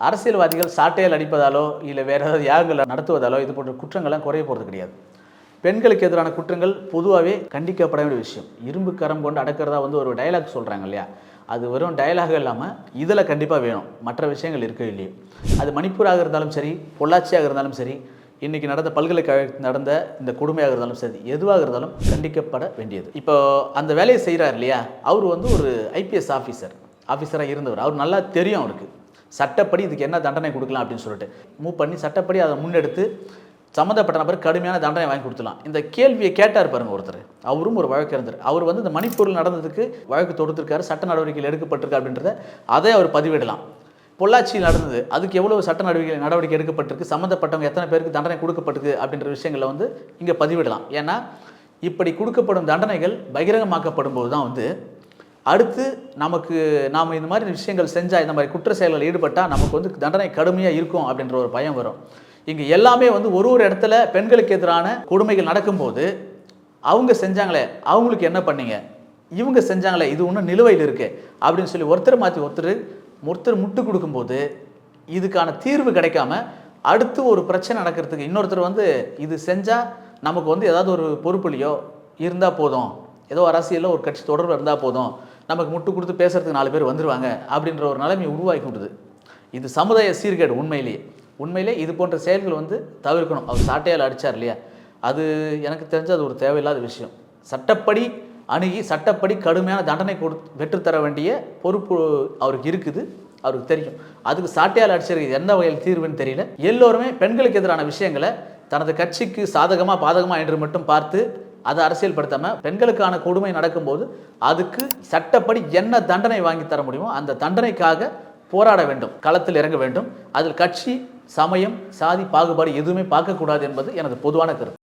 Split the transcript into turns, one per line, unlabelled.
அரசியல்வாதிகள் சாட்டையால் அடிப்பதாலோ இல்லை வேறு ஏதாவது யாகங்களை நடத்துவதாலோ இது போன்ற குற்றங்கள்லாம் குறைய போகிறது கிடையாது. பெண்களுக்கு எதிரான குற்றங்கள் பொதுவாகவே கண்டிக்கப்பட வேண்டிய விஷயம். இரும்பு கரம் கொண்டு அடக்கிறதா ஒரு டயலாக் சொல்கிறாங்க இல்லையா, அது வெறும் டயலாக இல்லாமல் இதில் கண்டிப்பாக வேணும், மற்ற விஷயங்கள் இருக்க இல்லையோ. அது மணிப்பூராக இருந்தாலும் சரி, பொள்ளாச்சியாக இருந்தாலும் சரி, இன்றைக்கி நடந்த பல்கலைக்கழகத்தில் நடந்த இந்த கொடுமையாக இருந்தாலும் சரி, எதுவாக இருந்தாலும் கண்டிக்கப்பட வேண்டியது. இப்போ அந்த வேலையை செய்கிறார் இல்லையா, அவர் ஒரு ஐபிஎஸ் ஆஃபீஸராக இருந்தவர். அவர் நல்லா தெரியும், அவருக்கு சட்டப்படி இதுக்கு என்ன தண்டனை கொடுக்கலாம் அப்படின்னு சொல்லிட்டு மூவ் பண்ணி சட்டப்படி அதை முன்னெடுத்து சம்மந்தப்பட்ட நபர் கடுமையான தண்டனை வாங்கி கொடுத்துலாம். இந்த கேள்வியை கேட்டார் பாருங்க ஒருத்தர், அவரும் ஒரு வழக்கறிஞர். அவர் இந்த மணிப்பூரில் நடந்ததுக்கு வழக்கு தொடுத்திருக்காரு, சட்ட நடவடிக்கைகள் எடுக்கப்பட்டிருக்கு அப்படின்றத அதை அவர் பதிவிடலாம். பொள்ளாச்சியில் நடந்தது, அதுக்கு எவ்வளவு சட்ட நடவடிக்கை எடுக்கப்பட்டிருக்கு, சம்மந்தப்பட்டவங்க எத்தனை பேருக்கு தண்டனை கொடுக்கப்பட்டிருக்கு அப்படின்ற விஷயங்களை இங்கே பதிவிடலாம். ஏன்னா இப்படி கொடுக்கப்படும் தண்டனைகள் பகிரங்கமாக்கப்படும் போது தான் அடுத்து நாம் இந்த மாதிரி விஷயங்கள் செஞ்சால், இந்த மாதிரி குற்ற செயல்களில் ஈடுபட்டால் நமக்கு தண்டனை கடுமையாக இருக்கும் அப்படின்ற ஒரு பயம் வரும். இங்கே எல்லாமே ஒரு இடத்துல பெண்களுக்கு எதிரான கொடுமைகள் நடக்கும்போது அவங்க செஞ்சாங்களே, அவங்களுக்கு என்ன பண்ணீங்க, இவங்க செஞ்சாங்களே, இது ஒன்றும் நிலுவையில் இருக்கு அப்படின்னு சொல்லி ஒருத்தர் மாற்றி ஒருத்தர் முட்டு கொடுக்கும்போது இதுக்கான தீர்வு கிடைக்காம அடுத்து ஒரு பிரச்சனை நடக்கிறதுக்கு இன்னொருத்தர் இது செஞ்சால் நமக்கு ஏதாவது ஒரு பொறுப்புலையோ இருந்தால் போதும், ஏதோ அரசியலில் ஒரு கட்சி தொடர்பு இருந்தால் போதும், நமக்கு முட்டு கொடுத்து பேசுறதுக்கு 4 பேர் வந்துடுவாங்க அப்படின்ற ஒரு நிலைமையை உருவாக்கி விடுது. இது சமுதாய சீர்கேடு. உண்மையிலே இது போன்ற செயல்கள் தவிர்க்கணும். அவர் சாட்டையால் அடித்தார் இல்லையா, அது எனக்கு தெரிஞ்சு அது ஒரு தேவையில்லாத விஷயம். சட்டப்படி அணுகி சட்டப்படி கடுமையான தண்டனை பெற்றுத்தர வேண்டிய பொறுப்பு அவருக்கு இருக்குது, அவருக்கு தெரியும். அதுக்கு சாட்டையால் அடிச்சிருக்கு எந்த வகையில் தீர்வுன்னு தெரியல. எல்லோருமே பெண்களுக்கு எதிரான விஷயங்களை தனது கட்சிக்கு சாதகமாக பாதகமாக என்று மட்டும் பார்த்து அதை அரசியல்படுத்தாமல், பெண்களுக்கான கொடுமை நடக்கும்போது அதுக்கு சட்டப்படி என்ன தண்டனை வாங்கி தர முடியுமோ அந்த தண்டனைக்காக போராட வேண்டும், களத்தில் இறங்க வேண்டும். அதில் கட்சி, சமயம், சாதி பாகுபாடு எதுவுமே பார்க்கக்கூடாது என்பது எனது பொதுவான கருத்து.